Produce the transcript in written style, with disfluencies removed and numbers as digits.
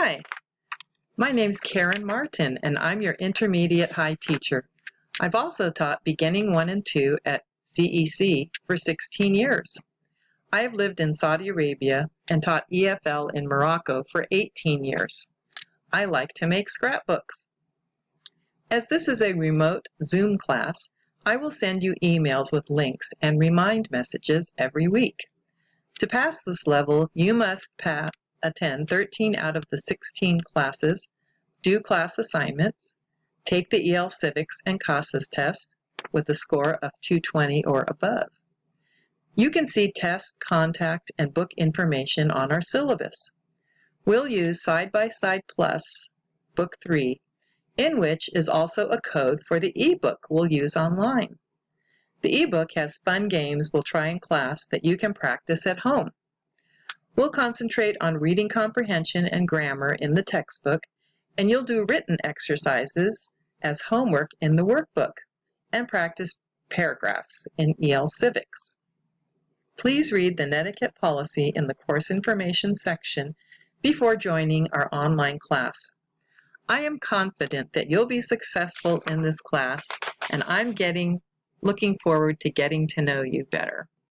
Hi, my name's Karen Martin, and I'm your Intermediate High teacher. I've also taught Beginning 1 and 2 at CEC for 16 years. I have lived in Saudi Arabia and taught EFL in Morocco for 18 years. I like to make scrapbooks. As this is a remote Zoom class, I will send you emails with links and remind messages every week. To pass this level, you must attend 13 out of the 16 classes, do class assignments, take the EL Civics and CASAS test with a score of 220 or above. You can see test, contact, and book information on our syllabus. We'll use Side by Side Plus, Book 3, in which is also a code for the ebook we'll use online. The ebook has fun games we'll try in class that you can practice at home. We'll concentrate on reading comprehension and grammar in the textbook, and you'll do written exercises as homework in the workbook and practice paragraphs in EL Civics. Please read the Netiquette policy in the course information section before joining our online class. I am confident that you'll be successful in this class, and I'm looking forward to getting to know you better.